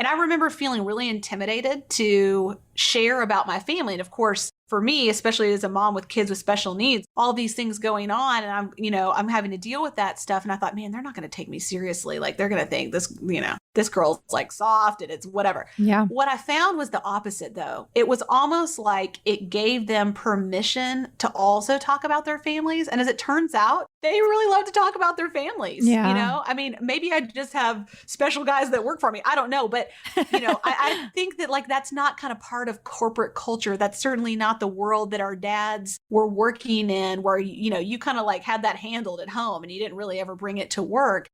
And I remember feeling really intimidated to share about my family. And of course, for me, especially as a mom with kids with special needs, all these things going on, and I'm having to deal with that stuff. And I thought, man, they're not going to take me seriously. Like they're going to think this girl's like soft and it's whatever. Yeah. What I found was the opposite though. It was almost like it gave them permission to also talk about their families. And as it turns out, they really love to talk about their families. Yeah. I mean, maybe I just have special guys that work for me. I don't know. But, I think that like, that's not kind of part of corporate culture. That's certainly not the world that our dads were working in, where, you kind of like had that handled at home and you didn't really ever bring it to work.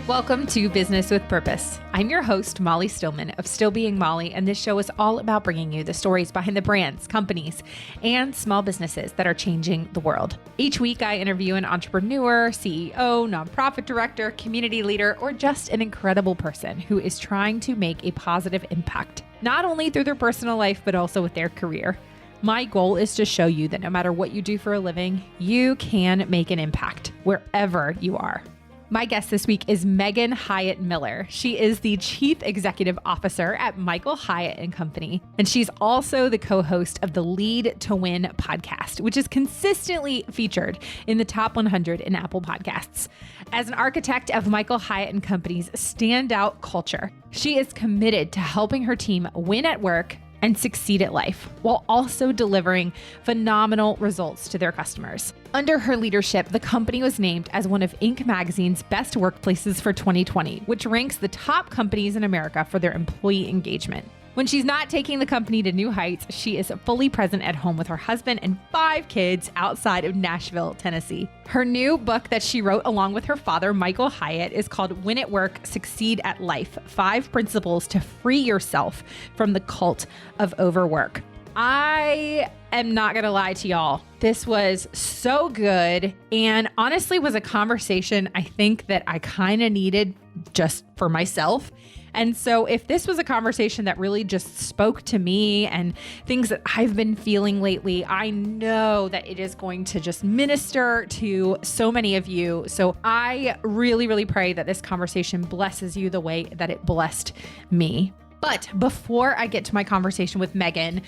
Welcome to Business with Purpose. I'm your host, Molly Stillman of Still Being Molly, and this show is all about bringing you the stories behind the brands, companies, and small businesses that are changing the world. Each week, I interview an entrepreneur, CEO, nonprofit director, community leader, or just an incredible person who is trying to make a positive impact, not only through their personal life, but also with their career. My goal is to show you that no matter what you do for a living, you can make an impact wherever you are. My guest this week is Megan Hyatt Miller. She is the Chief Executive Officer at Michael Hyatt & Company, and she's also the co-host of the Lead to Win podcast, which is consistently featured in the top 100 in Apple Podcasts. As an architect of Michael Hyatt & Company's standout culture, she is committed to helping her team win at work and succeed at life, while also delivering phenomenal results to their customers. Under her leadership, the company was named as one of Inc. magazine's best workplaces for 2020, which ranks the top companies in America for their employee engagement. When she's not taking the company to new heights, she is fully present at home with her husband and 5 kids outside of Nashville, Tennessee. Her new book that she wrote along with her father, Michael Hyatt, is called Win at Work, Succeed at Life: 5 Principles to Free Yourself from the Cult of Overwork. I am not going to lie to y'all. This was so good, and honestly was a conversation I think that I kind of needed just for myself. And so if this was a conversation that really just spoke to me and things that I've been feeling lately, I know that it is going to just minister to so many of you. So I really, really pray that this conversation blesses you the way that it blessed me. But before I get to my conversation with Megan,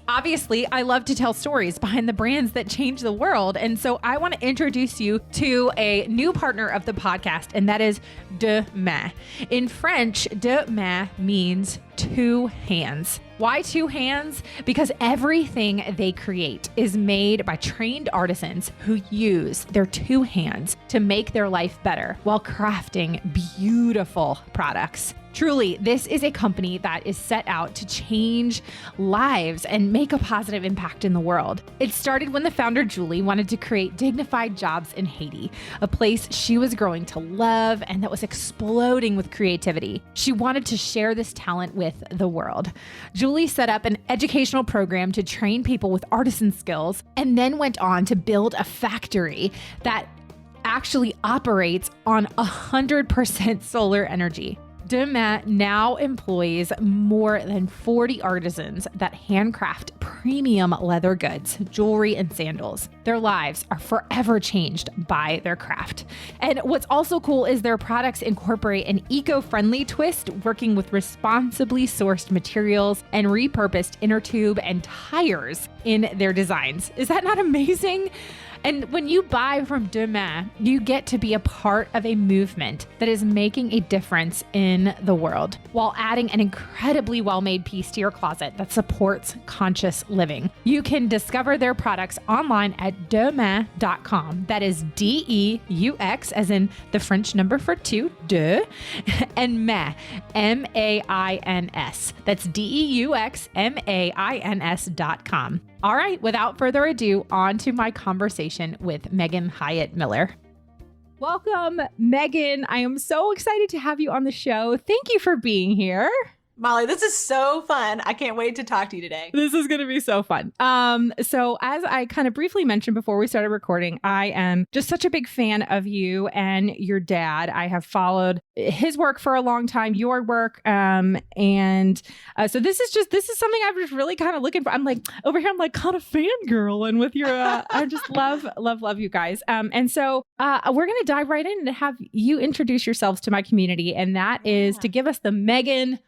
obviously I love to tell stories behind the brands that change the world. And so I want to introduce you to a new partner of the podcast, and that is deux mains. In French, deux mains means 2 hands. Why 2 hands? Because everything they create is made by trained artisans who use their 2 hands to make their life better while crafting beautiful products. Truly, this is a company that is set out to change lives and make a positive impact in the world. It started when the founder, Julie, wanted to create dignified jobs in Haiti, a place she was growing to love and that was exploding with creativity. She wanted to share this talent with the world. Julie set up an educational program to train people with artisan skills and then went on to build a factory that actually operates on 100% solar energy. Deux Mains now employs more than 40 artisans that handcraft premium leather goods, jewelry, and sandals. Their lives are forever changed by their craft. And what's also cool is their products incorporate an eco-friendly twist, working with responsibly sourced materials and repurposed inner tube and tires in their designs. Is that not amazing? And when you buy from Deux Mains, you get to be a part of a movement that is making a difference in the world while adding an incredibly well-made piece to your closet that supports conscious living. You can discover their products online at deuxmains.com. That is D-E-U-X, as in the French number for 2, deux, and mains, M-A-I-N-S. That's D-E-U-X-M-A-I-N-S.com. All right, without further ado, on to my conversation with Megan Hyatt Miller. Welcome, Megan. I am so excited to have you on the show. Thank you for being here. Molly, this is so fun. I can't wait to talk to you today. This is going to be so fun. So as I kind of briefly mentioned before we started recording, I am just such a big fan of you and your dad. I have followed his work for a long time, your work. So this is something I'm just really kind of looking for. I'm like over here, I'm like kind of fangirl, and with your, I just love you guys. So we're going to dive right in and have you introduce yourselves to my community. And that is to give us the Megan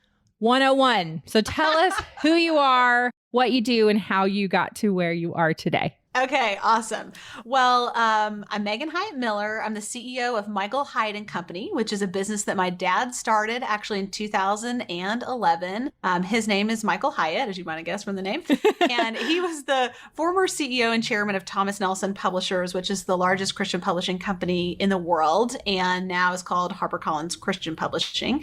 101. So tell us who you are, what you do, and how you got to where you are today. Okay, awesome. Well, I'm Megan Hyatt Miller. I'm the CEO of Michael Hyatt and Company, which is a business that my dad started actually in 2011. His name is Michael Hyatt, as you might have guessed from the name. And he was the former CEO and chairman of Thomas Nelson Publishers, which is the largest Christian publishing company in the world, and now is called HarperCollins Christian Publishing.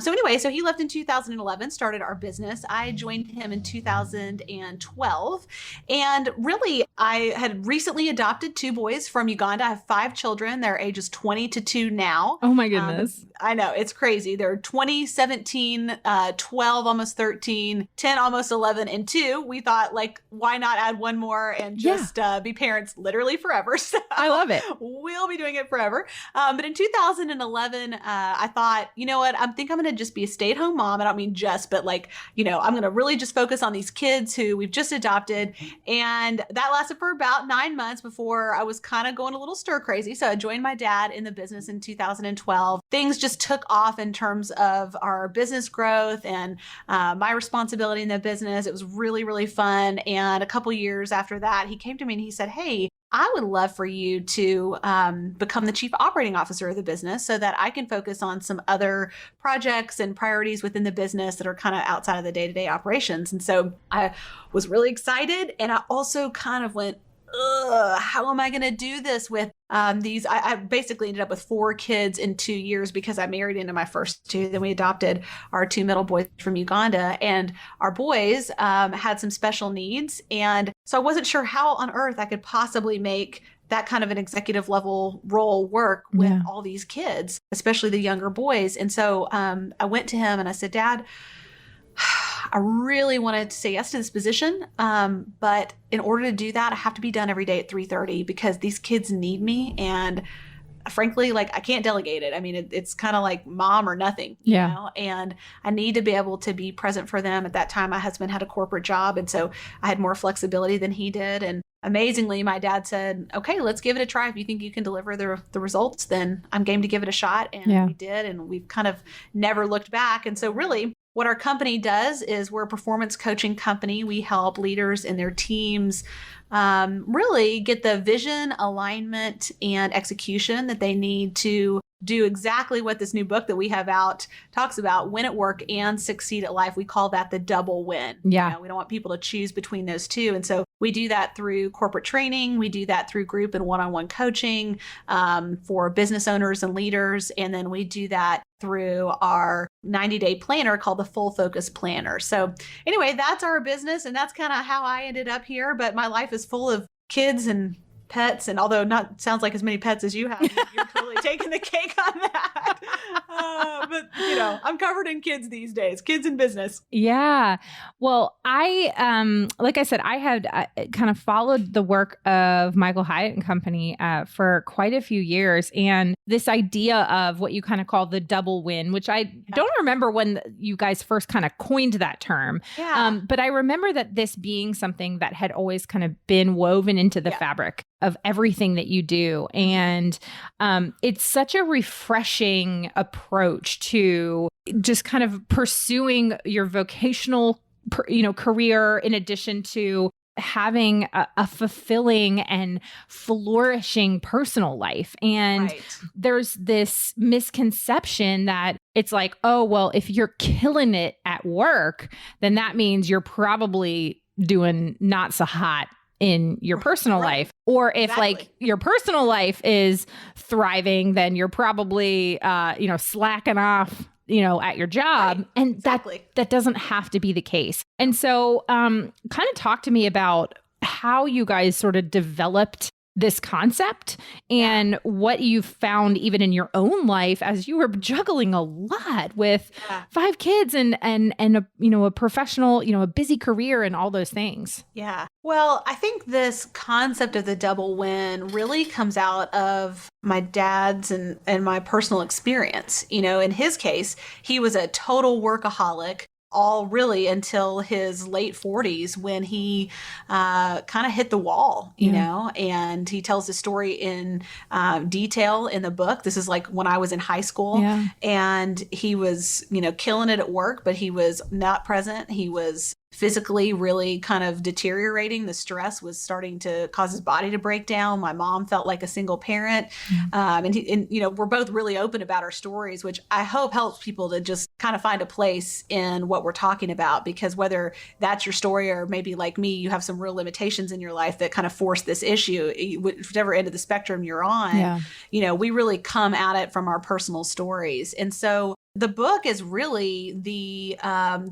So he left in 2011, started our business. I joined him in 2012. And really, I had recently adopted 2 boys from Uganda. I have 5 children. They're ages 20 to 2 now. Oh my goodness. I know, it's crazy. They're 20, 17, 12, almost 13, 10, almost 11, and 2. We thought, like, why not add one more and just be parents literally forever? So I love it. We'll be doing it forever. But in 2011, I thought, you know what? I think I'm going to just be a stay-at-home mom. I don't mean just, but like, I'm going to really just focus on these kids who we've just adopted. And that lasted for about 9 months before I was kind of going a little stir crazy. So I joined my dad in the business in 2012. Things just took off in terms of our business growth and my responsibility in the business. It was really, really fun. And a couple years after that, he came to me and he said, "Hey, I would love for you to become the chief operating officer of the business so that I can focus on some other projects and priorities within the business that are kind of outside of the day-to-day operations." And so I was really excited. And I also kind of went, how am I going to do this with these? I basically ended up with 4 kids in 2 years because I married into my first 2. Then we adopted our 2 middle boys from Uganda, and our boys had some special needs. And so I wasn't sure how on earth I could possibly make that kind of an executive level role work with all these kids, especially the younger boys. And so I went to him and I said, "Dad, I really wanted to say yes to this position. But in order to do that, I have to be done every day at 3:30 because these kids need me. And frankly, like, I can't delegate it. I mean, it's kind of like mom or nothing, you know? And I need to be able to be present for them." At that time, my husband had a corporate job. And so I had more flexibility than he did. And amazingly, my dad said, "Okay, let's give it a try. If you think you can deliver the results, then I'm game to give it a shot." And we did. And we've kind of never looked back. And so really, what our company does is we're a performance coaching company. We help leaders and their teams really get the vision, alignment, and execution that they need to do exactly what this new book that we have out talks about: win at work and succeed at life. We call that the double win. Yeah. We don't want people to choose between those two. And so we do that through corporate training. We do that through group and one-on-one coaching for business owners and leaders. And then we do that through our 90-day planner called the Full Focus Planner. So anyway, that's our business. And that's kind of how I ended up here. But my life is full of kids and pets, and although not sounds like as many pets as you have, you're totally taking the cake on that. But I'm covered in kids these days, kids in business. Yeah. Well, I like I said, I had kind of followed the work of Michael Hyatt and Company for quite a few years, and this idea of what you kind of call the double win, which I don't remember when you guys first kind of coined that term. Yeah. But I remember that this being something that had always kind of been woven into the fabric of everything that you do. And it's such a refreshing approach to just kind of pursuing your vocational, career, in addition to having a fulfilling and flourishing personal life. And there's this misconception that it's like, oh, well, if you're killing it at work, then that means you're probably doing not so hot in your personal life. Or if like your personal life is thriving, then you're probably, slacking off, at your job. And that doesn't have to be the case. And so kind of talk to me about how you guys sort of developed this concept and what you found even in your own life as you were juggling a lot with 5 kids and a professional, a busy career and all those things. Yeah. Well, I think this concept of the double win really comes out of my dad's and my personal experience. In his case, he was a total workaholic. all really until his late 40s when he kind of hit the wall, you know, and he tells the story in detail in the book. This is like when I was in high school and he was, you know, killing it at work, but he was not present. He was physically really kind of deteriorating. The stress was starting to cause his body to break down. My mom felt like a single parent. And you know, we're both really open about our stories, which I hope helps people to just kind of find a place in what we're talking about, because whether that's your story or maybe like me, you have some real limitations in your life that kind of force this issue, whichever end of the spectrum you're on, you know, we really come at it from our personal stories. And so the book is really the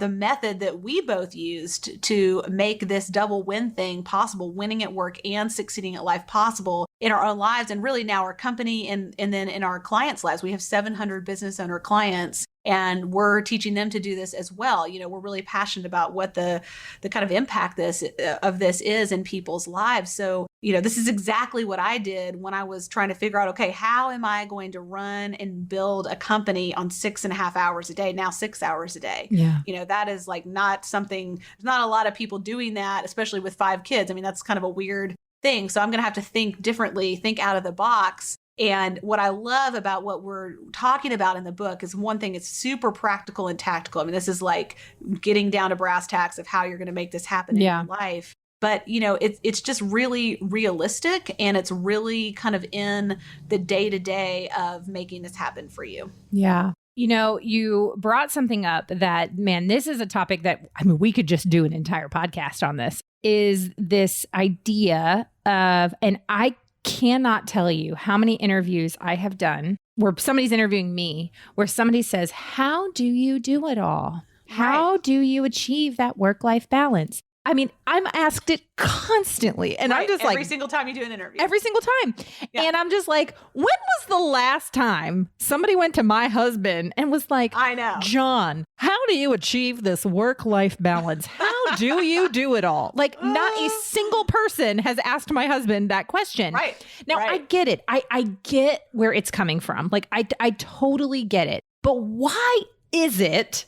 method that we both used to make this double win thing possible, winning at work and succeeding at life possible in our own lives, and really now our company and then in our clients' lives. We have 700 business owner clients, and we're teaching them to do this as well. You know, we're really passionate about what the kind of impact this is in people's lives. So, you know, this is exactly what I did when I was trying to figure out, okay, how am I going to run and build a company on 6.5 hours a day, now 6 hours a day? Yeah. You know, that is like not something, there's not a lot of people doing that, especially with 5 kids. I mean, that's kind of a weird thing. So I'm going to have to think differently, think out of the box. And what I love about what we're talking about in the book is, one thing, it's super practical and tactical. I mean, this is like getting down to brass tacks of how you're going to make this happen in your life. But, you know, it's just really realistic, and it's really kind of in the day-to-day of making this happen for you. Yeah. You know, you brought something up that, man, this is a topic that, I mean, we could just do an entire podcast on this, is this idea of, and I cannot tell you how many interviews I have done where somebody's interviewing me, where somebody says, how do you do it all? How do you achieve that work-life balance? I mean, I'm asked it constantly. And I'm just every single time you do an interview. Every single time. Yeah. And I'm just like, when was the last time somebody went to my husband and was like, I know, John, how do you achieve this work-life balance? How do you do it all? Like, not a single person has asked my husband that question. Right. Now, I get it. I get where it's coming from. Like, I totally get it. But why is it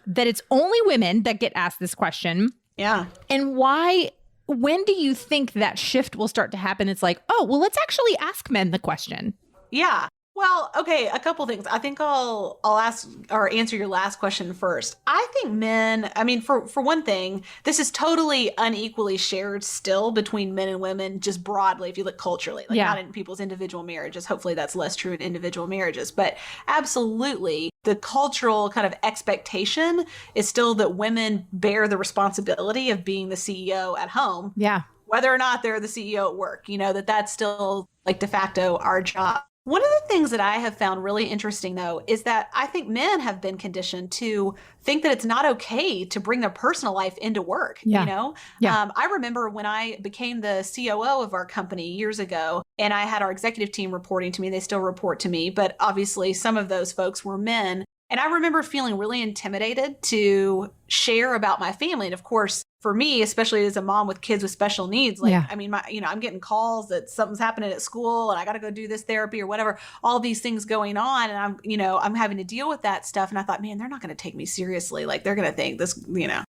that it's only women that get asked this question? Yeah. And when do you think that shift will start to happen? It's like, oh, well, let's actually ask men the question. Yeah. Well, okay, a couple things. I think I'll ask or answer your last question first. I think men, I mean, for one thing, this is totally unequally shared still between men and women, just broadly, if you look culturally, like not in people's individual marriages. Hopefully that's less true in individual marriages, but absolutely the cultural kind of expectation is still that women bear the responsibility of being the CEO at home. Yeah. Whether or not they're the CEO at work, you know, that's still like de facto our job. One of the things that I have found really interesting, though, is that I think men have been conditioned to think that it's not okay to bring their personal life into work. You know, I remember when I became the COO of our company years ago, and I had our executive team reporting to me. They still report to me, but obviously some of those folks were men. And I remember feeling really intimidated to share about my family. And of course, for me, especially as a mom with kids with special needs, like, I mean, I'm getting calls that something's happening at school and I got to go do this therapy or whatever, all these things going on. And I'm having to deal with that stuff. And I thought, man, they're not going to take me seriously. Like, they're going to think this,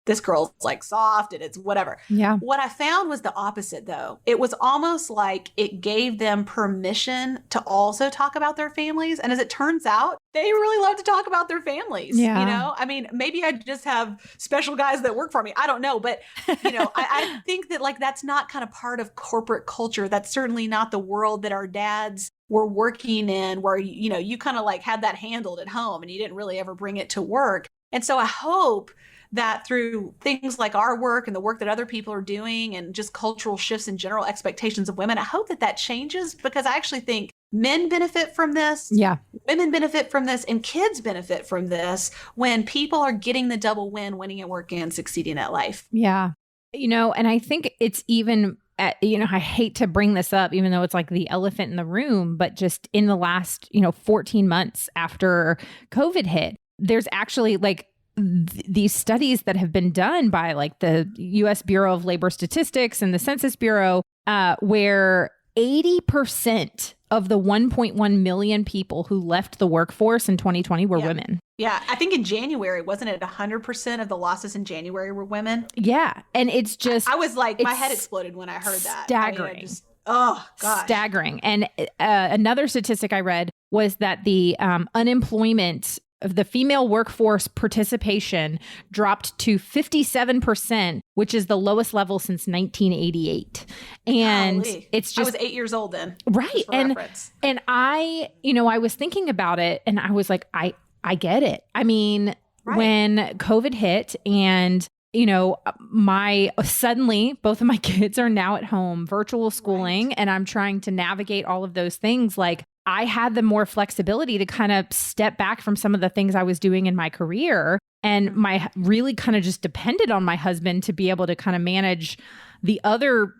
this girl's like soft and it's whatever. Yeah. What I found was the opposite, though. It was almost like it gave them permission to also talk about their families. And as it turns out, they really love to talk about their families. I mean, maybe I just have special guys that work for me. I don't know. But, I think that like, that's not kind of part of corporate culture. That's certainly not the world that our dads were working in, where, you kind of like had that handled at home and you didn't really ever bring it to work. And so I hope that through things like our work and the work that other people are doing and just cultural shifts in general expectations of women, I hope that changes, because I actually think men benefit from this. Yeah. Women benefit from this, and kids benefit from this when people are getting the double win, winning at work and succeeding at life. Yeah. And I think it's even, I hate to bring this up, even though it's like the elephant in the room, but just in the last, 14 months after COVID hit, there's actually like these studies that have been done by like the U.S. Bureau of Labor Statistics and the Census Bureau, where 80% of the 1.1 million people who left the workforce in 2020 were women. Yeah. I think in January, wasn't it 100% of the losses in January were women? Yeah. And it's just, I was like, my head exploded when I heard that. Staggering. I mean, oh, gosh. Staggering. And another statistic I read was that the unemployment of the female workforce participation dropped to 57%, which is the lowest level since 1988. And Golly. it's just, I was 8 years old then. right. And I, I was thinking about it and I was like, I get it. I mean, when COVID hit and suddenly both of my kids are now at home, virtual schooling, and I'm trying to navigate all of those things. Like, I had the more flexibility to kind of step back from some of the things I was doing in my career. And my really kind of just depended on my husband to be able to kind of manage the other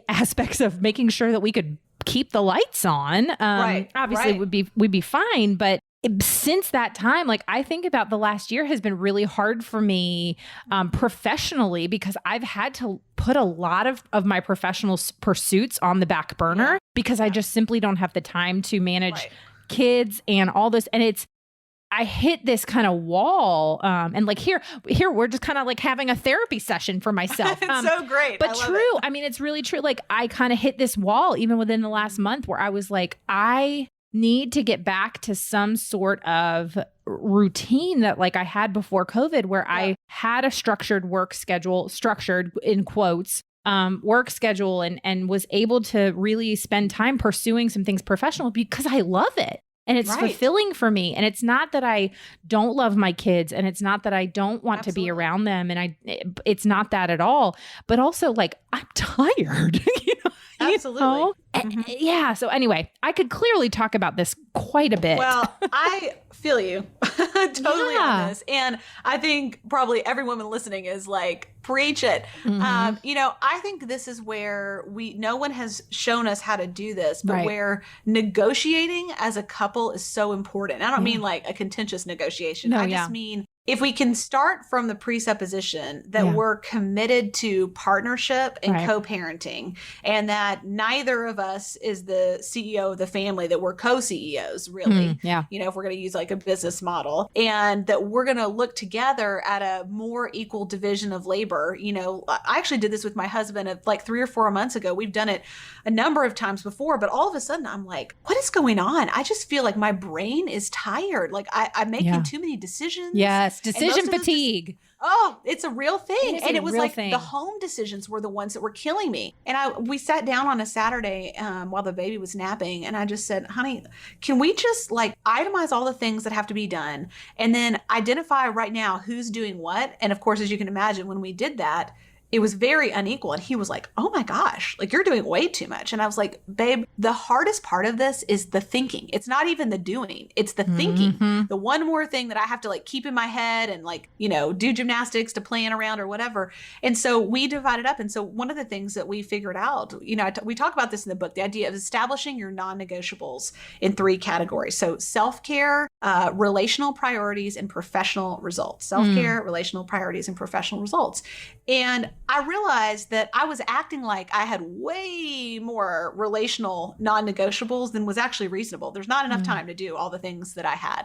aspects of making sure that we could keep the lights on. Obviously we'd be fine, but since that time, like, I think about the last year has been really hard for me professionally, because I've had to put a lot of my professional pursuits on the back burner because I just simply don't have the time to manage kids and all this. And I hit this kind of wall. And like here we're just kind of like having a therapy session for myself. It's so great. But true. I mean, it's really true. Like, I kind of hit this wall even within the last month where I was like, I need to get back to some sort of routine that like I had before COVID, where I had a structured work schedule, structured in quotes, work schedule, and was able to really spend time pursuing some things professional because I love it. And it's fulfilling for me. And it's not that I don't love my kids, and it's not that I don't want to be around them. And it's not that at all. But also, like, I'm tired. Absolutely. Yeah. So anyway, I could clearly talk about this quite a bit. Well, I feel you totally on this. And I think probably every woman listening is like, preach it. I think this is where no one has shown us how to do this, but where negotiating as a couple is so important. I don't mean like a contentious negotiation. I just mean, if we can start from the presupposition that we're committed to partnership and co-parenting, and that neither of us is the CEO of the family, that we're co-CEOs, really, if we're going to use like a business model, and that we're going to look together at a more equal division of labor. I actually did this with my husband like 3 or 4 months ago. We've done it a number of times before, but all of a sudden I'm like, what is going on? I just feel like my brain is tired. Like I'm making too many decisions. Yes. Decision fatigue. It's a real thing. And it was like the home decisions were the ones that were killing me. And we sat down on a Saturday while the baby was napping. And I just said, honey, can we just like itemize all the things that have to be done and then identify right now who's doing what? And of course, as you can imagine, when we did that, it was very unequal. And he was like, oh my gosh, like you're doing way too much. And I was like, babe, the hardest part of this is the thinking. It's not even the doing, it's the thinking. The one more thing that I have to like keep in my head and like, do gymnastics to plan around or whatever. And so we divided up. And so one of the things that we figured out, we talk about this in the book, the idea of establishing your non-negotiables in 3 categories. So self-care, relational priorities, and professional results. Self-care, relational priorities, and professional results. And I realized that I was acting like I had way more relational non-negotiables than was actually reasonable. There's not enough time to do all the things that I had.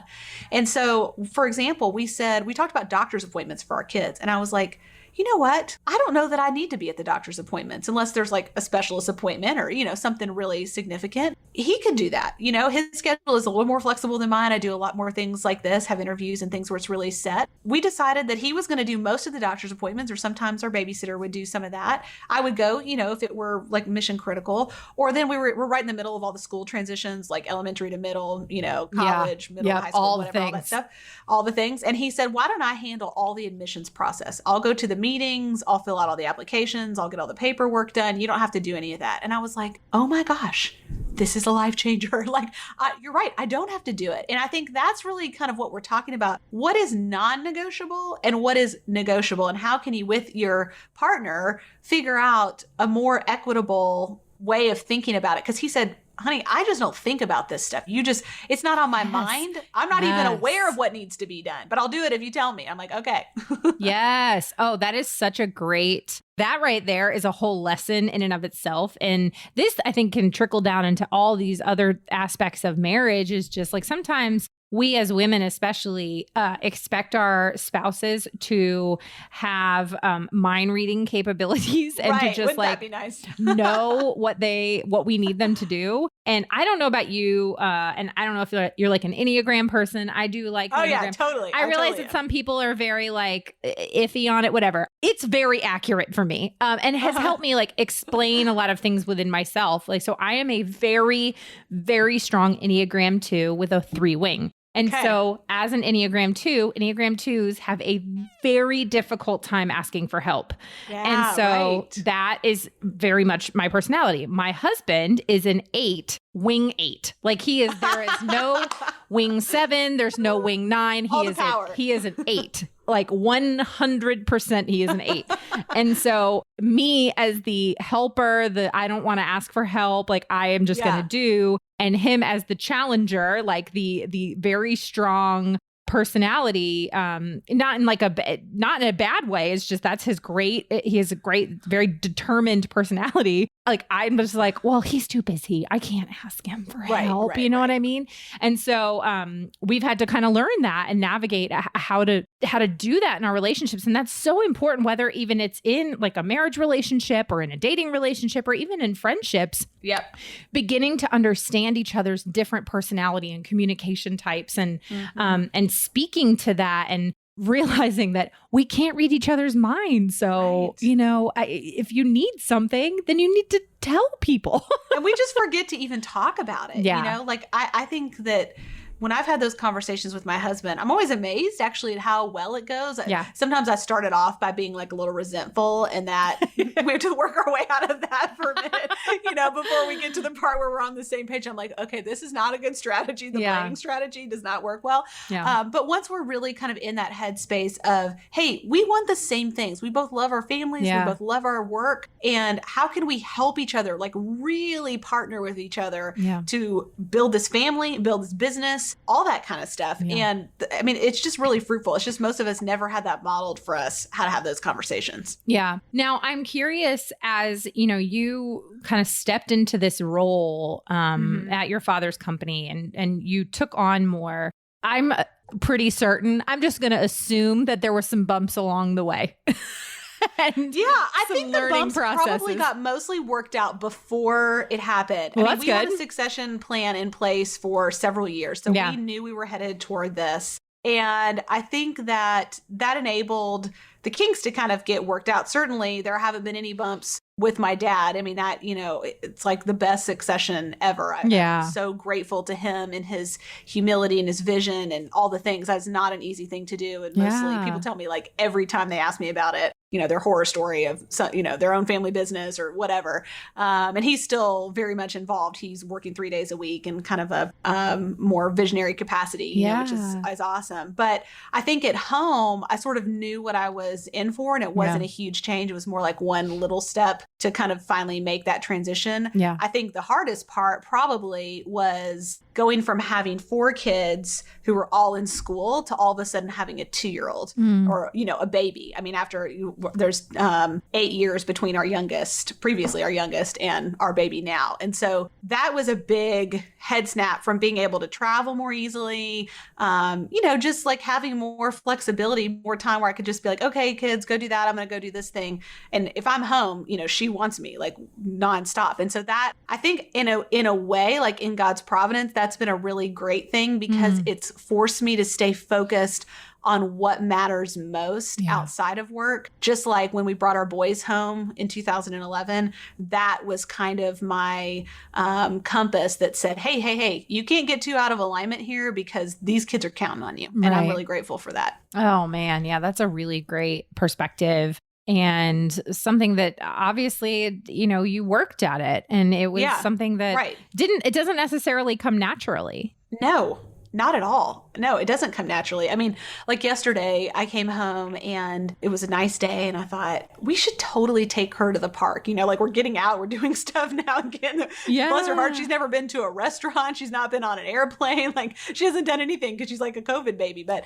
And so, for example, we talked about doctor's appointments for our kids. And I was like, you know what? I don't know that I need to be at the doctor's appointments unless there's like a specialist appointment or, something really significant. He could do that. His schedule is a little more flexible than mine. I do a lot more things like this, have interviews and things where it's really set. We decided that he was going to do most of the doctor's appointments, or sometimes our babysitter would do some of that. I would go, if it were like mission critical, or then we're right in the middle of all the school transitions, like elementary to middle, college, middle, high school, all that stuff, all the things. And he said, why don't I handle all the admissions process? I'll go to the meetings, I'll fill out all the applications, I'll get all the paperwork done. You don't have to do any of that. And I was like, oh my gosh, this is a life changer. Like, you're right. I don't have to do it. And I think that's really kind of what we're talking about. What is non-negotiable and what is negotiable? And how can you, with your partner, figure out a more equitable way of thinking about it? Because he said, honey, I just don't think about this stuff. It's not on my mind. I'm not even aware of what needs to be done, but I'll do it if you tell me. I'm like, okay. Yes. Oh, that is such a that right there is a whole lesson in and of itself. And this, I think, can trickle down into all these other aspects of marriage. Is just like sometimes we as women especially expect our spouses to have mind reading capabilities and to just Wouldn't that be nice? know what we need them to do. And I don't know about you, and I don't know if you're like an Enneagram person. I do like Enneagram. Yeah, totally. I realize that some people are very like iffy on it, whatever. It's very accurate for me, and has helped me like explain a lot of things within myself. Like, so I am a very, very strong Enneagram 2 with a 3 wing. And so as an Enneagram 2, Enneagram 2s have a very difficult time asking for help. Yeah, and so that is very much my personality. My husband is an 8, wing 8. Like there is no wing 7. There's no wing 9. He is an 8. Like 100% he is an 8. And so me as the helper, I don't want to ask for help. Like I am just going to do. And him as the challenger, like the very strong personality, not in a bad way. It's just he has a great, very determined personality. Like I'm just like, well, he's too busy. I can't ask him for help. You know what I mean? And so we've had to kind of learn that and navigate how to do that in our relationships. And that's so important, whether even it's in like a marriage relationship or in a dating relationship or even in friendships. Yep. Beginning to understand each other's different personality and communication types and speaking to that and realizing that we can't read each other's minds. So, if you need something, then you need to tell people. And we just forget to even talk about it. Yeah. Like I think that when I've had those conversations with my husband, I'm always amazed actually at how well it goes. Yeah. Sometimes I started off by being like a little resentful and that we have to work our way out of that for a minute, before we get to the part where we're on the same page. I'm like, okay, this is not a good strategy. The blaming strategy does not work well. Yeah. But once we're really kind of in that headspace of, hey, we want the same things. We both love our families. Yeah. We both love our work. And how can we help each other, like really partner with each other to build this family, build this business, all that kind of stuff. Yeah. And it's just really fruitful. It's just most of us never had that modeled for us, how to have those conversations. Yeah. Now I'm curious, as you kind of stepped into this role at your father's company and you took on more. I'm pretty certain, I'm just going to assume that there were some bumps along the way. And I think the bumps probably got mostly worked out before it happened. Well, we had a succession plan in place for several years. So we knew we were headed toward this. And I think that enabled the kinks to kind of get worked out. Certainly, there haven't been any bumps with my dad. I mean, that, it's like the best succession ever. I'm so grateful to him and his humility and his vision and all the things. That's not an easy thing to do. And mostly people tell me, like, every time they ask me about it, their horror story of, their own family business or whatever. And he's still very much involved. He's working 3 days a week in kind of a more visionary capacity, which is awesome. But I think at home, I sort of knew what I was in for, and it wasn't a huge change. It was more like one little step to kind of finally make that transition. Yeah. I think the hardest part probably was going from having 4 kids who were all in school to all of a sudden having a 2-year-old or, a baby. I mean, there's 8 years between previously our youngest and our baby now. And so that was a big head snap from being able to travel more easily, just like having more flexibility, more time where I could just be like, okay, kids, go do that. I'm going to go do this thing. And if I'm home, she wants me like nonstop. And so that, I think in a way, like in God's providence, that's been a really great thing because it's forced me to stay focused on what matters most outside of work. Just like when we brought our boys home in 2011, that was kind of my compass that said, hey, you can't get too out of alignment here because these kids are counting on you. And I'm really grateful for that. Oh man. Yeah. That's a really great perspective. And something that obviously, you worked at it and it was something that it doesn't necessarily come naturally. No, Not at all. No, it doesn't come naturally. I mean, like yesterday, I came home and it was a nice day, and I thought we should totally take her to the park. Like we're getting out, we're doing stuff now, and getting. Bless her heart, she's never been to a restaurant, she's not been on an airplane, like she hasn't done anything because she's like a COVID baby. But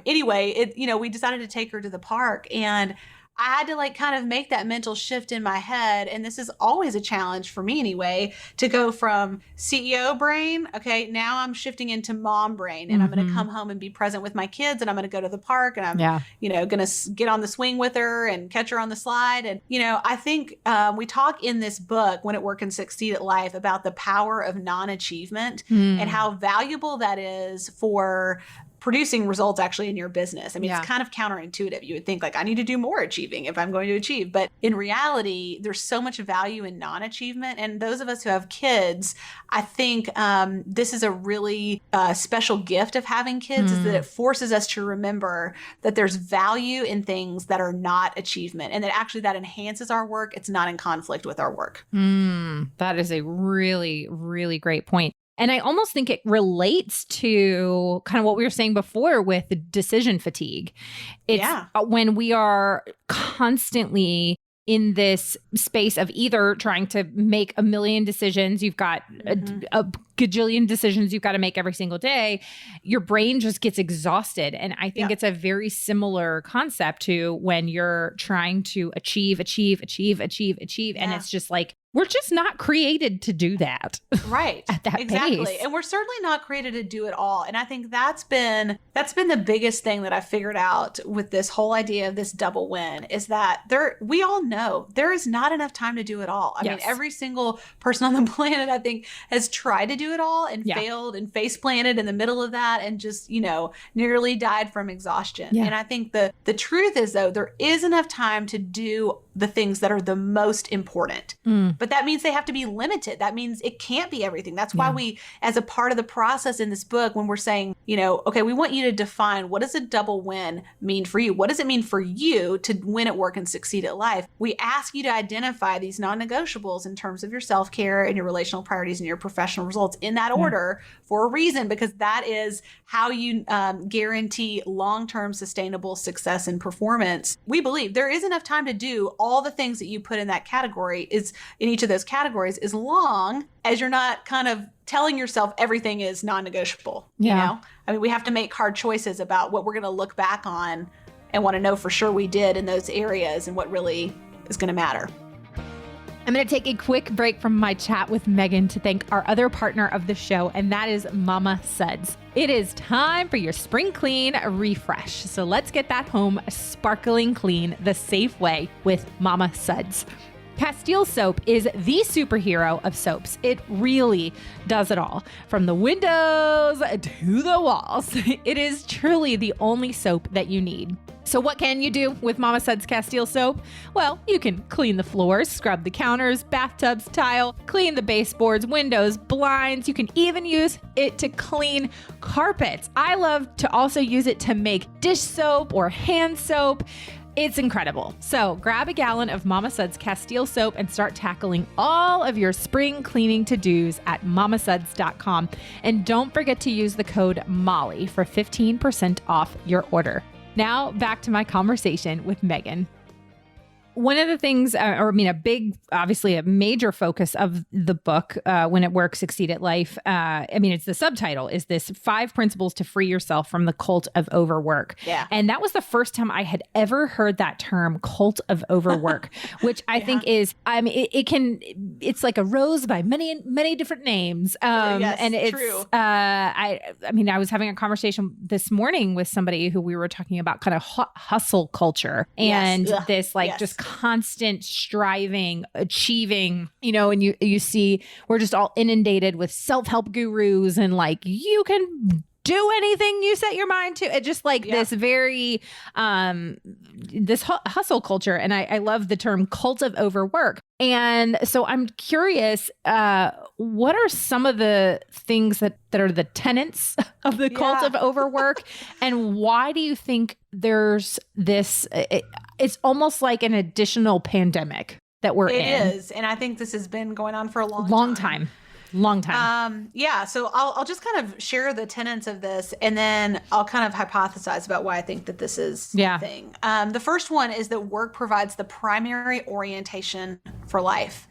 anyway, we decided to take her to the park, and I had to like kind of make that mental shift in my head. And this is always a challenge for me anyway, to go from CEO brain. Okay, now I'm shifting into mom brain, and I'm going to come home and be present with my kids, and I'm going to go to the park, and I'm, going to get on the swing with her and catch her on the slide. And, I think we talk in this book, Win at Work and Succeed at Life, about the power of non-achievement and how valuable that is for producing results actually in your business. I mean, it's kind of counterintuitive. You would think like, I need to do more achieving if I'm going to achieve. But in reality, there's so much value in non-achievement. And those of us who have kids, I think this is a really special gift of having kids, is that it forces us to remember that there's value in things that are not achievement, and that actually that enhances our work. It's not in conflict with our work. That is a really, really great point. And I almost think it relates to kind of what we were saying before with the decision fatigue. It's when we are constantly in this space of either trying to make a million decisions, you've got a gajillion decisions you've got to make every single day, your brain just gets exhausted. And I think it's a very similar concept to when you're trying to achieve. And it's just like, we're just not created to do that. Right. At that pace. And we're certainly not created to do it all. And I think that's been the biggest thing that I figured out with this whole idea of this double win, is that we all know there is not enough time to do it all. I mean, every single person on the planet, I think, has tried to do it all and failed and face planted in the middle of that, and just, nearly died from exhaustion. And I think the truth is, though, there is enough time to do the things that are the most important. But that means they have to be limited. That means it can't be everything. That's why we, as a part of the process in this book, when we're saying, okay, we want you to define, what does a double win mean for you? What does it mean for you to win at work and succeed at life? We ask you to identify these non-negotiables in terms of your self-care and your relational priorities and your professional results in that order for a reason, because that is how you guarantee long-term sustainable success and performance. We believe there is enough time to do all the things that you put in that category, is in each of those categories, as long as you're not kind of telling yourself everything is non-negotiable. I mean, we have to make hard choices about what we're going to look back on and want to know for sure we did in those areas and what really is going to matter. I'm going to take a quick break from my chat with Megan to thank our other partner of the show, and that is Mama Suds. It is time for your spring clean refresh. So let's get that home sparkling clean the safe way with Mama Suds. Castile soap is the superhero of soaps. It really does it all, from the windows to the walls. It is truly the only soap that you need. So what can you do with Mama Suds Castile soap? Well, you can clean the floors, scrub the counters, bathtubs, tile, clean the baseboards, windows, blinds. You can even use it to clean carpets. I love to also use it to make dish soap or hand soap. It's incredible. So grab a gallon of Mama Suds Castile soap and start tackling all of your spring cleaning to-dos at mamasuds.com. And don't forget to use the code MOLLY for 15% off your order. Now back to my conversation with Megan. One of the things, obviously a major focus of the book, Win at Work, Succeed at Life, it's the subtitle, is this 5 principles to free yourself from the cult of overwork. Yeah. And that was the first time I had ever heard that term, cult of overwork, which I think is, it's like a rose by many, many different names. Yes, and it's true. I was having a conversation this morning with somebody who we were talking about kind of hustle culture and just constant striving, achieving, and you see we're just all inundated with self-help gurus and like, you can do anything you set your mind to. It's just like this very, this hustle culture. And I love the term cult of overwork. And so I'm curious, what are some of the things that are the tenets of the cult of overwork? And why do you think there's this, it's almost like an additional pandemic that we're in? It is. And I think this has been going on for a long time. Long time. So I'll just kind of share the tenets of this, and then I'll kind of hypothesize about why I think that this is a thing. The first one is that work provides the primary orientation for life.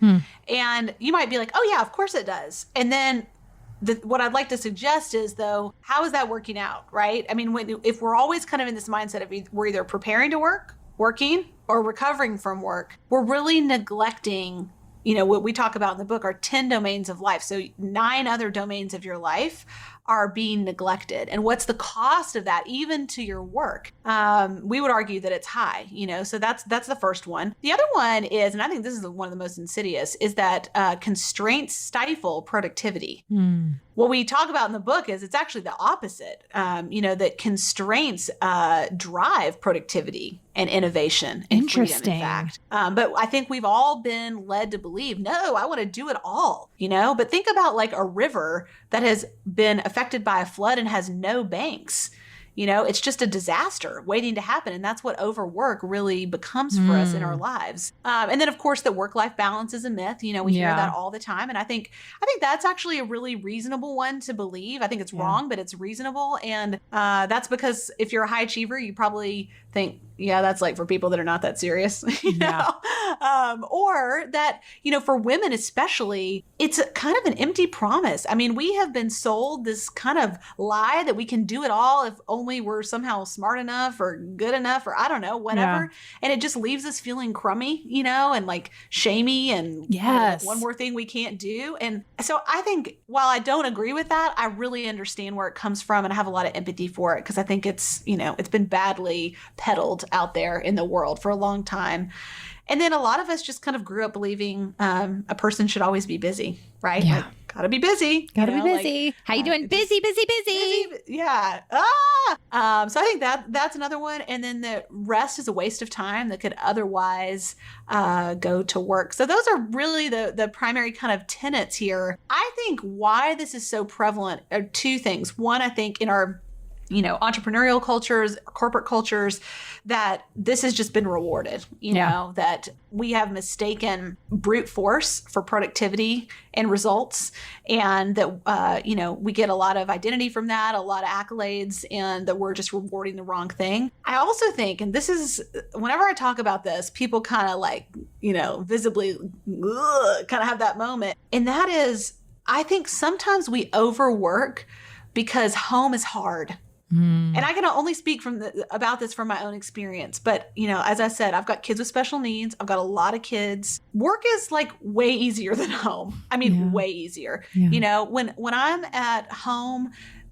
And you might be like, oh yeah, of course it does. And then what I'd like to suggest is, though, how is that working out, right? I mean, if we're always kind of in this mindset of we're either preparing to work, working, or recovering from work, we're really neglecting, what we talk about in the book are 10 domains of life. So 9 other domains of your life are being neglected. And what's the cost of that, even to your work? We would argue that it's high, so that's the first one. The other one is, and I think this is one of the most insidious, is that constraints stifle productivity. What we talk about in the book is it's actually the opposite, that constraints drive productivity and innovation and freedom, in fact. But I think we've all been led to believe, no, I want to do it all, but think about like a river that has been affected by a flood and has no banks. It's just a disaster waiting to happen. And that's what overwork really becomes for us in our lives. And then, of course, the work-life balance is a myth. We hear that all the time. And I think that's actually a really reasonable one to believe. I think it's wrong, but it's reasonable. And that's because if you're a high achiever, you probably think, yeah, that's like for people that are not that serious, or that, for women especially, it's a kind of an empty promise. I mean, we have been sold this kind of lie that we can do it all if only we're somehow smart enough or good enough or I don't know, whatever. And it just leaves us feeling crummy, and like shamey and one more thing we can't do. And so I think while I don't agree with that, I really understand where it comes from and I have a lot of empathy for it because I think it's, it's been badly peddled out there in the world for a long time. And then a lot of us just kind of grew up believing a person should always be busy, right? Yeah. Like, gotta be busy. Gotta be busy. Like, how you doing? Busy. Yeah. So I think that's another one. And then the rest is a waste of time that could otherwise go to work. So those are really the primary kind of tenets here. I think why this is so prevalent are 2 things. One, I think in our entrepreneurial cultures, corporate cultures, that this has just been rewarded, that we have mistaken brute force for productivity and results. And that, we get a lot of identity from that, a lot of accolades, and that we're just rewarding the wrong thing. I also think, and this is, whenever I talk about this, people kind of like, visibly kind of have that moment. And that is, I think sometimes we overwork because home is hard. And I can only speak about this from my own experience. But, as I said, I've got kids with special needs. I've got a lot of kids. Work is like way easier than home. I mean, way easier. Yeah. When I'm at home,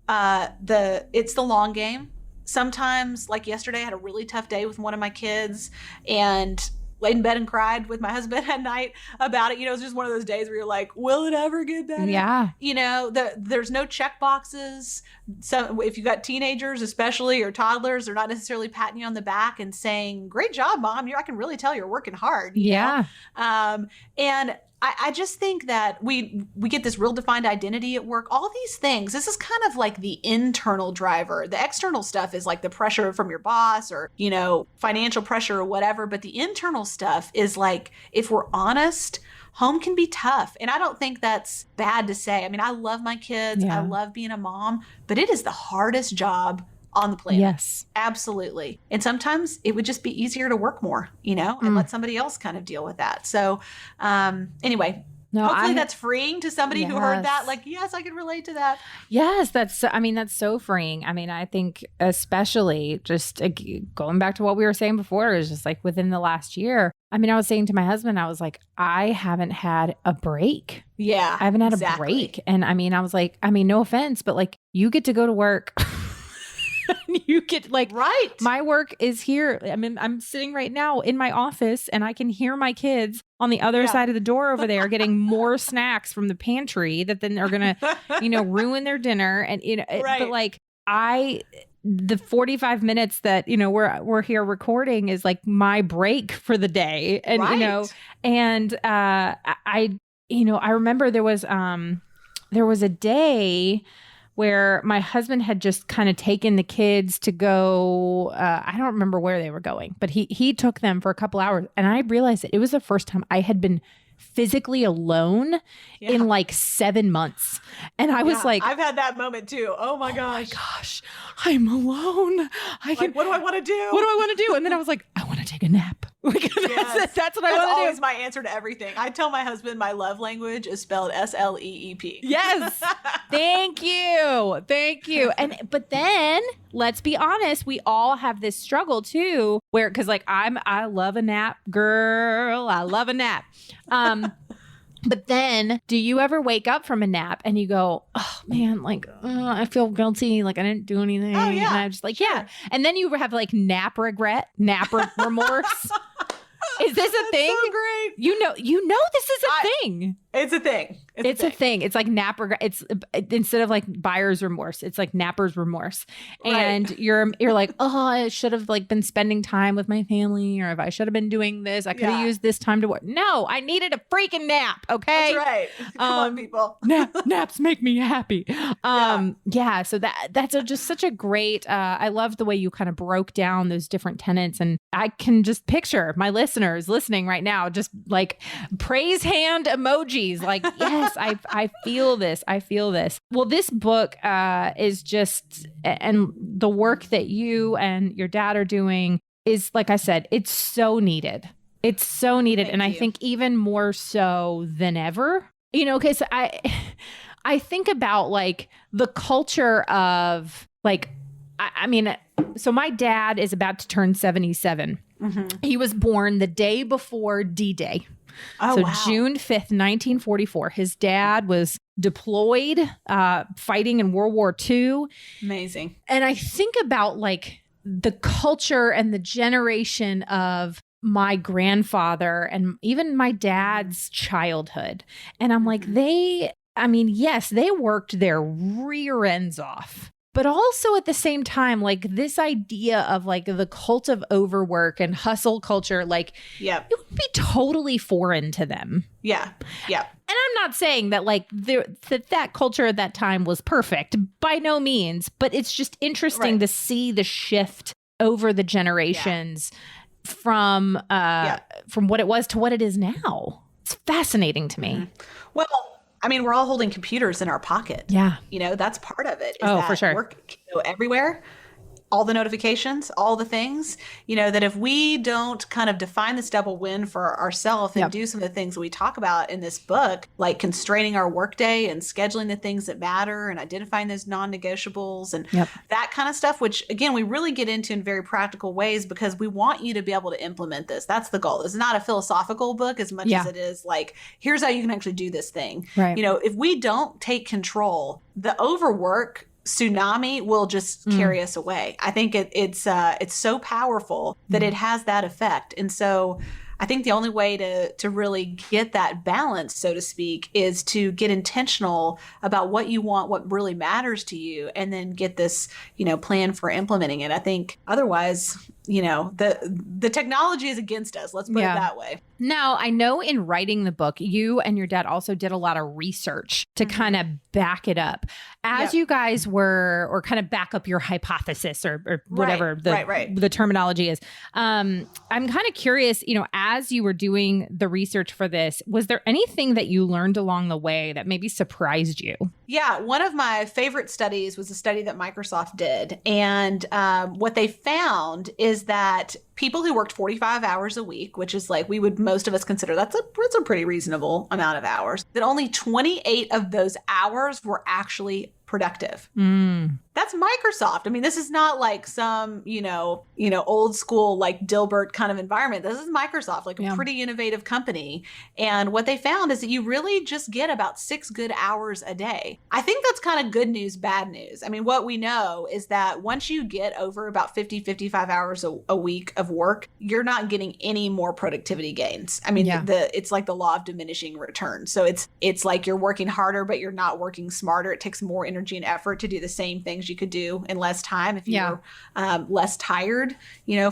it's the long game. Sometimes, like yesterday, I had a really tough day with one of my kids and laid in bed and cried with my husband at night about it. It's just one of those days where you're like, will it ever get better? Yeah. There's no check boxes. So if you've got teenagers, especially, or toddlers, they're not necessarily patting you on the back and saying, great job, Mom. I can really tell you're working hard. Yeah. And I just think that we get this real defined identity at work. All these things, this is kind of like the internal driver. The external stuff is like the pressure from your boss or, financial pressure or whatever. But the internal stuff is like, if we're honest, home can be tough. And I don't think that's bad to say. I mean, I love my kids. I love being a mom, but it is the hardest job on the planet. Yes. Absolutely. And sometimes it would just be easier to work more, and let somebody else kind of deal with that. So anyway, hopefully that's freeing to somebody who heard that. Like, yes, I can relate to that. Yes, that's so freeing. I mean, I think especially just going back to what we were saying before, is just like within the last year. I mean, I was saying to my husband, I was like, I haven't had a break. Yeah. I haven't had a break. And I mean, I was like, no offense, but like you get to go to work. You get my work is here. I mean, I'm sitting right now in my office and I can hear my kids on the other side of the door over there getting more snacks from the pantry that then are going to, ruin their dinner. And, but like the 45 minutes that, we're here recording is like my break for the day. And, and I remember there was a day where my husband had just kind of taken the kids to go, I don't remember where they were going, but he took them for a couple hours. And I realized that it was the first time I had been physically alone in like 7 months. And I was like, I've had that moment too. Oh my gosh. My gosh, I'm alone. What do I want to do? What do I want to do? And then I was like, I want to take a nap. That's what I want to do. That's always my answer to everything. I tell my husband my love language is spelled SLEEP. Yes. Thank you. Thank you. But then let's be honest, we all have this struggle too, where, cause like I love a nap, girl. I love a nap. But then do you ever wake up from a nap and you go, oh man, like, I feel guilty. Like I didn't do anything. Oh, yeah. And I'm just like, yeah. And then you have like nap regret, remorse. Is this a thing? So great. You know, this is a thing. It's a thing. It's a thing. It's like nap regret. It's instead of like buyer's remorse, it's like napper's remorse. And you're like, oh, I should have like been spending time with my family, or if I should have been doing this, I could have used this time to work. No, I needed a freaking nap. Okay. That's right. Come on, people. Naps make me happy. So that's just such a great, I love the way you kind of broke down those different tenets, and I can just picture my listeners listening right now, just like praise hand emojis. Like, yes, I feel this. I feel this. Well, this book is just, and the work that you and your dad are doing is, like I said, it's so needed. It's so needed. Thank you. I think even more so than ever, because I think about like the culture of like, I mean, so my dad is about to turn 77. Mm-hmm. He was born the day before D-Day. Oh, so wow. June 5th, 1944. His dad was deployed, fighting in World War II. Amazing. And I think about like the culture and the generation of my grandfather and even my dad's childhood. And I'm like, yes, they worked their rear ends off. But also at the same time, like this idea of like the cult of overwork and hustle culture, like it would be totally foreign to them. Yeah. Yeah. And I'm not saying that like that culture at that time was perfect, by no means, but it's just interesting to see the shift over the generations from what it was to what it is now. It's fascinating to me. Mm-hmm. Well, I mean, we're all holding computers in our pocket. Yeah. That's part of it. For sure. Work everywhere, all the notifications, all the things, that if we don't kind of define this double win for ourselves and do some of the things that we talk about in this book, like constraining our workday and scheduling the things that matter and identifying those non-negotiables and that kind of stuff, which again, we really get into in very practical ways because we want you to be able to implement this. That's the goal. It's not a philosophical book as much as it is like, here's how you can actually do this thing. Right. If we don't take control, the overwork tsunami will just carry us away. I think it's so powerful that it has that effect. And so I think the only way to really get that balance, so to speak, is to get intentional about what you want, what really matters to you, and then get this, plan for implementing it. I think otherwise, the technology is against us. Let's put it that way. Now, I know in writing the book, you and your dad also did a lot of research to kind of back it up. As you guys were, or kind of back up your hypothesis or whatever the terminology is. I'm kind of curious, as you were doing the research for this, was there anything that you learned along the way that maybe surprised you? Yeah, one of my favorite studies was a study that Microsoft did. And what they found is that people who worked 45 hours a week, which is like most of us consider that's a pretty reasonable amount of hours, that only 28 of those hours were actually productive. That's Microsoft. I mean, this is not like some, old school, like Dilbert kind of environment. This is Microsoft, like a pretty innovative company. And what they found is that you really just get about 6 good hours a day. I think that's kind of good news, bad news. I mean, what we know is that once you get over about 55 hours a week of work, you're not getting any more productivity gains. I mean, it's like the law of diminishing returns. So it's like you're working harder, but you're not working smarter. It takes more energy and effort to do the same things you could do in less time if you were less tired,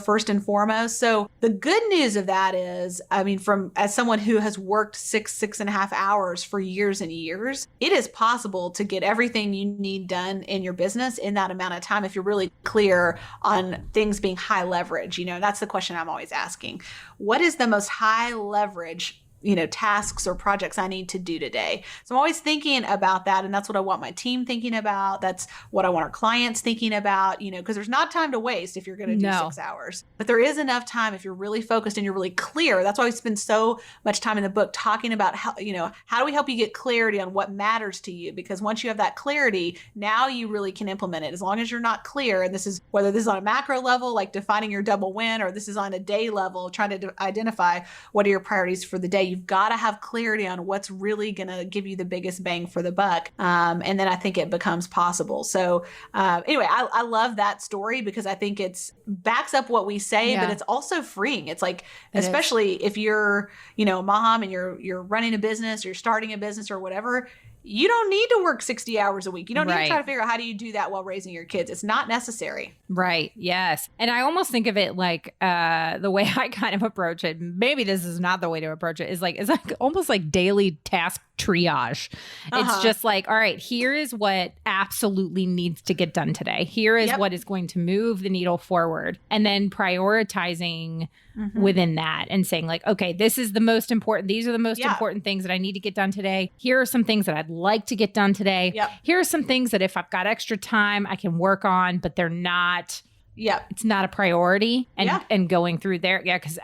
first and foremost. So the good news of that is, I mean, as someone who has worked 6.5 hours for years and years, it is possible to get everything you need done in your business in that amount of time if you're really clear on things being high leverage. That's the question I'm always asking. What is the most high leverage tasks or projects I need to do today. So I'm always thinking about that. And that's what I want my team thinking about. That's what I want our clients thinking about, because there's not time to waste if you're going to do 6 hours, but there is enough time if you're really focused and you're really clear. That's why we spend so much time in the book talking about how do we help you get clarity on what matters to you? Because once you have that clarity, now you really can implement it. As long as you're not clear, and whether this is on a macro level, like defining your double win, or this is on a day level, trying to identify what are your priorities for the day. You've got to have clarity on what's really going to give you the biggest bang for the buck. And then I think it becomes possible. So anyway, I love that story because I think it's backs up what we say, but it's also freeing. It's like, especially if you're, a mom and you're running a business, or you're starting a business or whatever, you don't need to work 60 hours a week. You don't need to try to figure out how do you do that while raising your kids. It's not necessary. Right. Yes. And I almost think of it like the way I kind of approach it. Maybe this is not the way to approach it. It's like almost like daily task triage. It's just like, all right, here is what absolutely needs to get done today. Here is what is going to move the needle forward. And then prioritizing within that and saying like, okay, this is the most important. These are the most important things that I need to get done today. Here are some things that I'd like to get done today. Here are some things that if I've got extra time, I can work on, but they're not. It's not a priority and going through there. Because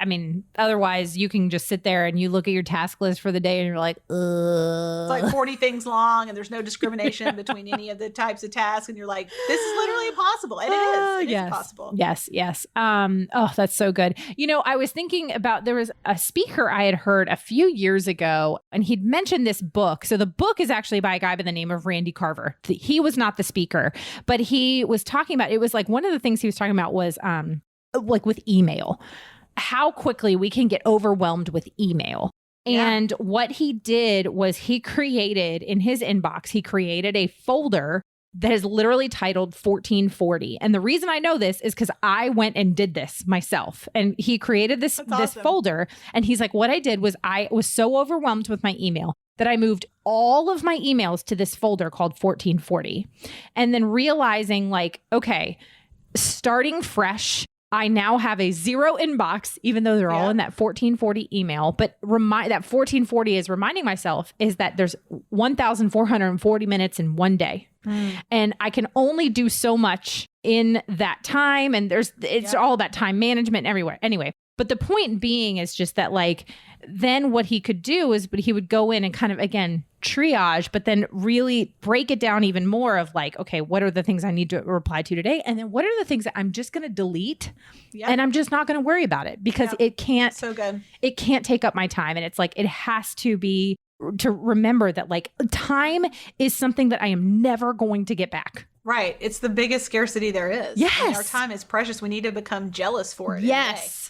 otherwise you can just sit there and you look at your task list for the day and you're like, ugh. It's like 40 things long and there's no discrimination between any of the types of tasks. And you're like, this is literally impossible. And it is possible. Yes. Oh, that's so good. I was thinking about, there was a speaker I had heard a few years ago and he'd mentioned this book. So the book is actually by a guy by the name of Randy Carver. He was not the speaker, but he was talking about, it was like one of the things he was talking about was like with email, how quickly we can get overwhelmed with email. And what he did was he created in his inbox, he created a folder that is literally titled 1440. And the reason I know this is because I went and did this myself. And he created this folder. And he's like, what I did was I was so overwhelmed with my email that I moved all of my emails to this folder called 1440. And then realizing like, okay, starting fresh, I now have a 0 inbox, even though they're all in that 1440 email. But that 1440 is reminding myself is that there's 1,440 minutes in one day. And I can only do so much in that time. And it's all about time management everywhere. Anyway, but the point being is just that like, then what he could do is, but he would go in and kind of, again, triage, but then really break it down even more of like, okay, what are the things I need to reply to today? And then what are the things that I'm just going to delete and I'm just not going to worry about it because it can't take up my time. And it's like, it has to be to remember that like time is something that I am never going to get back. Right. It's the biggest scarcity there is. Yes. Our time is precious. We need to become jealous for it. Yes.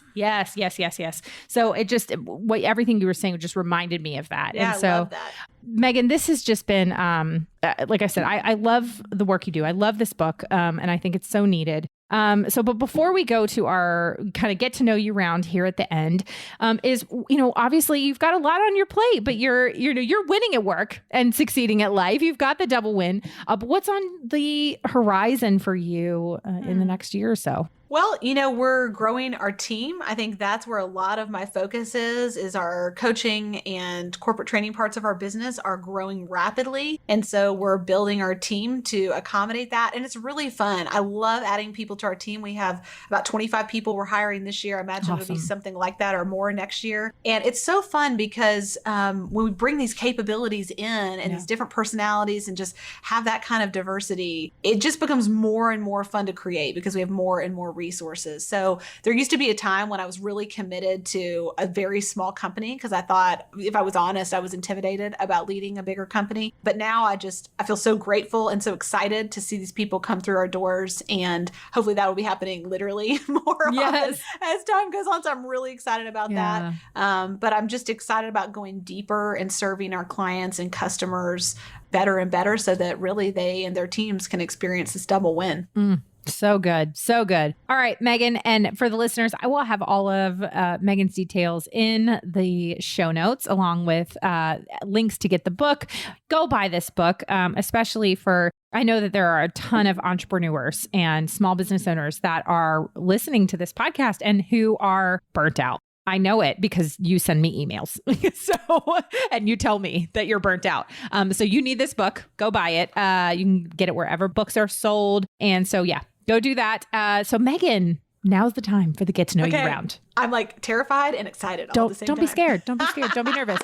So it just, everything you were saying just reminded me of that. Yeah, and so, I love that. Megan, this has just been, like I said, I love the work you do. I love this book. And I think it's so needed. But before we go to our kind of get to know you round here at the end, obviously you've got a lot on your plate, but you're winning at work and succeeding at life. You've got the double win. But what's on the horizon for you in the next year or so? Well, we're growing our team. I think that's where a lot of my focus is our coaching and corporate training parts of our business are growing rapidly. And so we're building our team to accommodate that. And it's really fun. I love adding people to our team. We have about 25 people we're hiring this year. I imagine it'll be something like that or more next year. And it's so fun because when we bring these capabilities in and these different personalities and just have that kind of diversity, it just becomes more and more fun to create because we have more and more resources. So there used to be a time when I was really committed to a very small company because I thought, if I was honest, I was intimidated about leading a bigger company. But now I feel so grateful and so excited to see these people come through our doors. And hopefully that will be happening literally more often as time goes on. So I'm really excited about that. But I'm just excited about going deeper and serving our clients and customers better and better so that really they and their teams can experience this double win. So good. So good. All right, Megan. And for the listeners, I will have all of Megan's details in the show notes, along with links to get the book. Go buy this book, especially I know that there are a ton of entrepreneurs and small business owners that are listening to this podcast and who are burnt out. I know it because you send me emails. And you tell me that you're burnt out. So you need this book. Go buy it. You can get it wherever books are sold. And so, yeah, go do that. So Megan, now's the time for the get to know you round. I'm like terrified and excited all at the same time. Don't be scared. Don't be scared. Don't be nervous.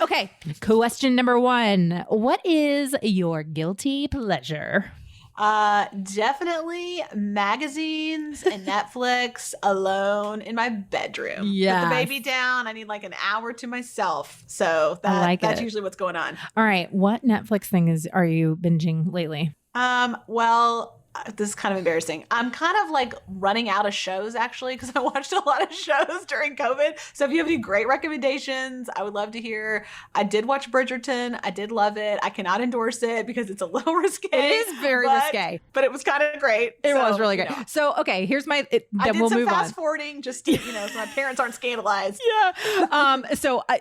Okay. Question number 1. What is your guilty pleasure? Definitely magazines and Netflix alone in my bedroom. Yeah. Put the baby down. I need like an hour to myself. So that's usually what's going on. All right. What Netflix thing are you binging lately? Well, this is kind of embarrassing. I'm kind of like running out of shows actually, because I watched a lot of shows during COVID. So if you have any great recommendations, I would love to hear. I did watch Bridgerton. I did love it. I cannot endorse it because it's a little risque. It is very risque. But it was kind of great. It was really great. So, okay, here's my, then we'll move on. Fast forwarding just to, so my parents aren't scandalized. Yeah.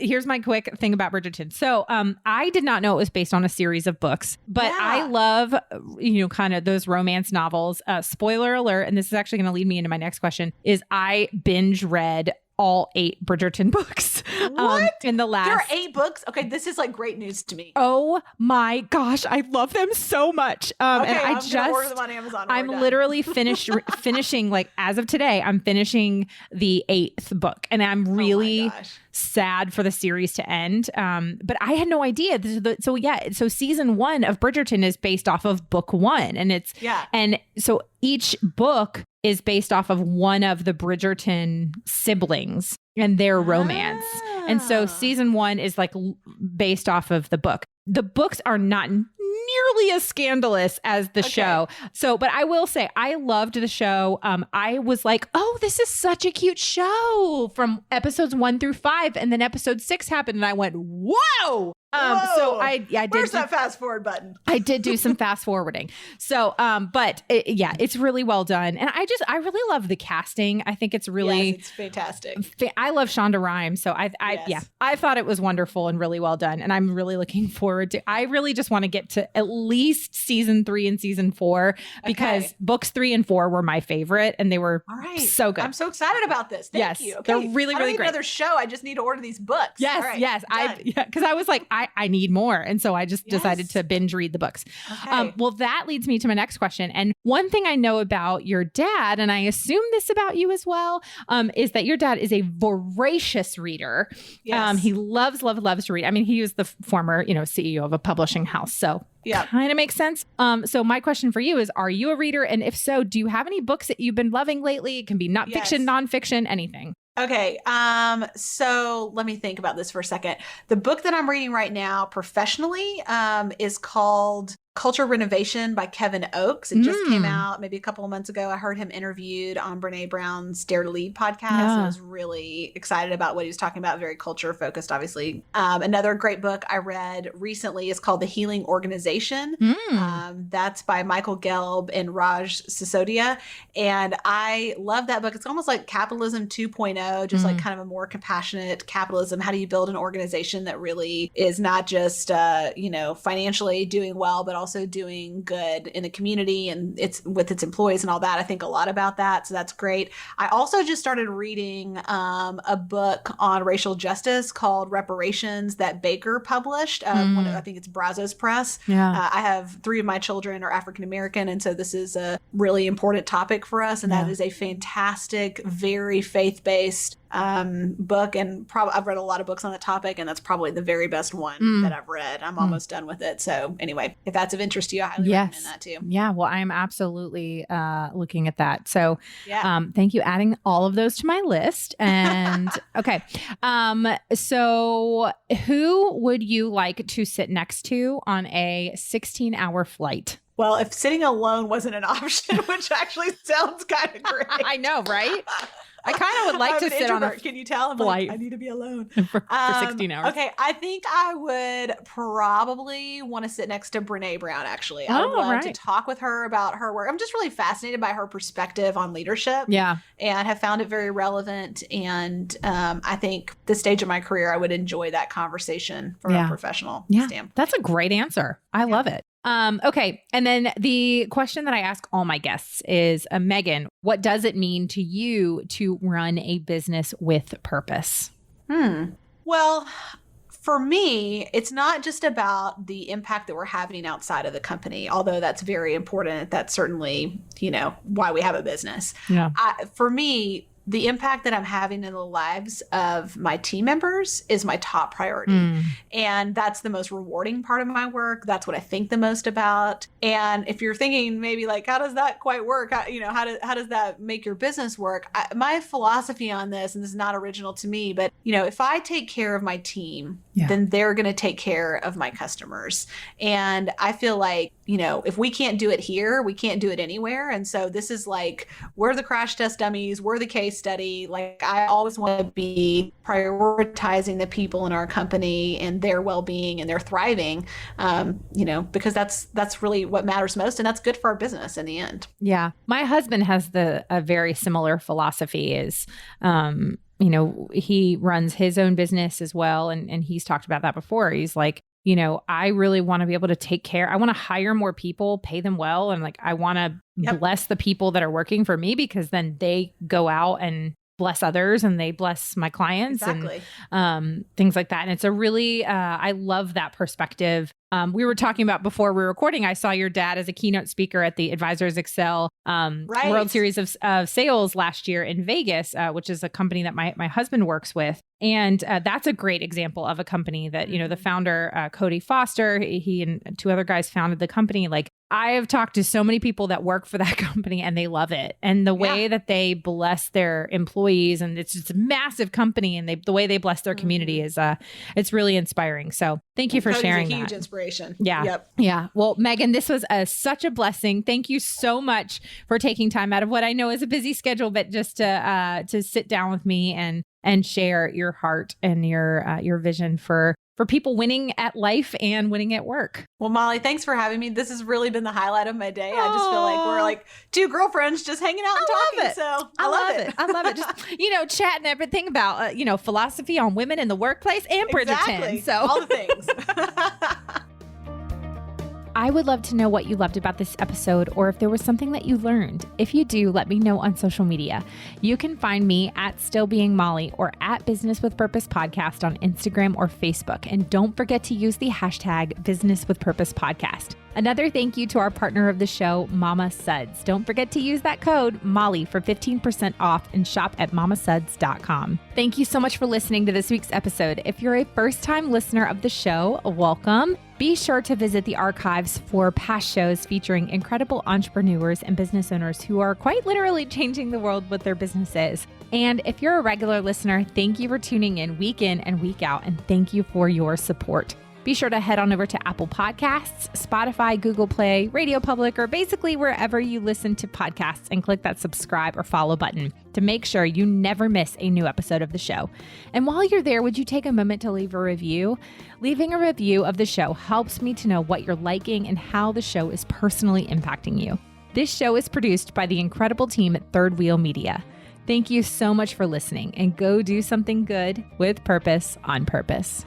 Here's my quick thing about Bridgerton. So I did not know it was based on a series of books, but I love, kind of those romance novels. Spoiler alert, and this is actually going to lead me into my next question, is I binge read all 8 Bridgerton books. What? In the last... There are 8 books? Okay, this is like great news to me. Oh my gosh, I love them so much. And I'm gonna order them on Amazon. I'm literally finishing, like as of today, I'm finishing the 8th book, and I'm really sad for the series to end. But I had no idea. So season 1 of Bridgerton is based off of book 1, and and so each book is based off of one of the Bridgerton siblings and their romance. And so season 1 is like based off of the book. The books are not nearly as scandalous as the show. So, but I will say I loved the show. I was like, oh, this is such a cute show from episodes 1 through 5. And then episode 6 happened and I went, whoa. So I did. Where's that fast forward button? I did do some fast forwarding. So, but it's really well done. And I really love the casting. I think it's really, it's fantastic. I love Shonda Rhimes. So I thought it was wonderful and really well done. And I'm really looking forward to, I really just want to get to at least season 3 and season 4, because books 3 and 4 were my favorite and they were so good. I'm so excited about this. Thank you. Okay. They're really, really great. Another show. I just need to order these books. Yes. Because I was like, I need more. And so I just decided to binge read the books. Okay. Well, that leads me to my next question. And one thing I know about your dad, and I assume this about you as well, is that your dad is a voracious reader. Yes. He loves to read. I mean, he was the former, CEO of a publishing house. So kind of makes sense. So my question for you is, are you a reader? And if so, do you have any books that you've been loving lately? It can be not fiction, nonfiction, anything. Okay. So let me think about this for a second. The book that I'm reading right now professionally, is called Culture Renovation by Kevin Oakes. It just came out maybe a couple of months ago. I heard him interviewed on Brene Brown's Dare to Lead podcast. And I was really excited about what he was talking about. Very culture focused, obviously. Another great book I read recently is called The Healing Organization. That's by Michael Gelb and Raj Sisodia. And I love that book. It's almost like Capitalism 2.0, just like kind of a more compassionate capitalism. How do you build an organization that really is not just, financially doing well, but also doing good in the community and it's with its employees and all that. I think a lot about that. So that's great. I also just started reading a book on racial justice called Reparations that Baker published. I think it's Brazos Press. I have 3 of my children are African American. And so this is a really important topic for us. And that is a fantastic, very faith-based book. And I've read a lot of books on the topic, and that's probably the very best one that I've read. I'm almost done with it. So anyway, if that's of interest to you, I highly recommend that too. Yeah. Well, I'm absolutely looking at that. So thank you adding all of those to my list. And okay. So who would you like to sit next to on a 16-hour flight? Well, if sitting alone wasn't an option, which actually sounds kind of great. I know, right? I kind of would like to sit on a Can you tell? I'm flight. Like, I need to be alone for 16 hours. Okay, I think I would probably want to sit next to Brene Brown, actually. I would love to talk with her about her work. I'm just really fascinated by her perspective on leadership. Yeah. And have found it very relevant. And I think this stage of my career, I would enjoy that conversation from a professional standpoint. That's a great answer. I love it. Okay. And then the question that I ask all my guests is, Megan, what does it mean to you to run a business with purpose? Well, for me, it's not just about the impact that we're having outside of the company, although that's very important. That's certainly, why we have a business. Yeah. For me, the impact that I'm having in the lives of my team members is my top priority. And that's the most rewarding part of my work. That's what I think the most about. And if you're thinking maybe like, how does that quite work? How does that make your business work? My philosophy on this, and this is not original to me, but if I take care of my team, then they're going to take care of my customers. And I feel like, if we can't do it here, we can't do it anywhere. And so this is like, we're the crash test dummies, we're the case study. Like, I always want to be prioritizing the people in our company and their well-being and their thriving, because that's really what matters most. And that's good for our business in the end. Yeah. My husband has a very similar philosophy is, he runs his own business as well. And he's talked about that before. He's like, I really want to be able to take care. I want to hire more people, pay them well. And like, I want to bless the people that are working for me, because then they go out and bless others and they bless my clients and things like that. And it's a really, I love that perspective. We were talking about before we were recording, I saw your dad as a keynote speaker at the Advisors Excel World Series of Sales last year in Vegas, which is a company that my husband works with. And that's a great example of a company that, the founder, Cody Foster, he and two other guys founded the company. Like, I have talked to so many people that work for that company and they love it. And the way that they bless their employees, and it's just a massive company, and the way they bless their community is, it's really inspiring. So thank you for sharing that. Huge inspiration. Yeah. Yep. Yeah. Well, Megan, this was such a blessing. Thank you so much for taking time out of what I know is a busy schedule, but just to sit down with me and share your heart and your vision for people winning at life and winning at work. Well, Molly, thanks for having me. This has really been the highlight of my day. I just feel like we're like two girlfriends just hanging out and talking. So I love it. I love it. Just, chatting everything about, philosophy on women in the workplace and Bridgerton. Exactly. So all the things. I would love to know what you loved about this episode, or if there was something that you learned. If you do, let me know on social media. You can find me at Still Being Molly or at Business with Purpose Podcast on Instagram or Facebook. And don't forget to use the hashtag Business with Purpose Podcast. Another thank you to our partner of the show, Mama Suds. Don't forget to use that code Molly for 15% off and shop at mamasuds.com. Thank you so much for listening to this week's episode. If you're a first-time listener of the show, welcome. Be sure to visit the archives for past shows featuring incredible entrepreneurs and business owners who are quite literally changing the world with their businesses. And if you're a regular listener, thank you for tuning in and week out, and thank you for your support. Be sure to head on over to Apple Podcasts, Spotify, Google Play, Radio Public, or basically wherever you listen to podcasts, and click that subscribe or follow button to make sure you never miss a new episode of the show. And while you're there, would you take a moment to leave a review? Leaving a review of the show helps me to know what you're liking and how the show is personally impacting you. This show is produced by the incredible team at Third Wheel Media. Thank you so much for listening, and go do something good with purpose on purpose.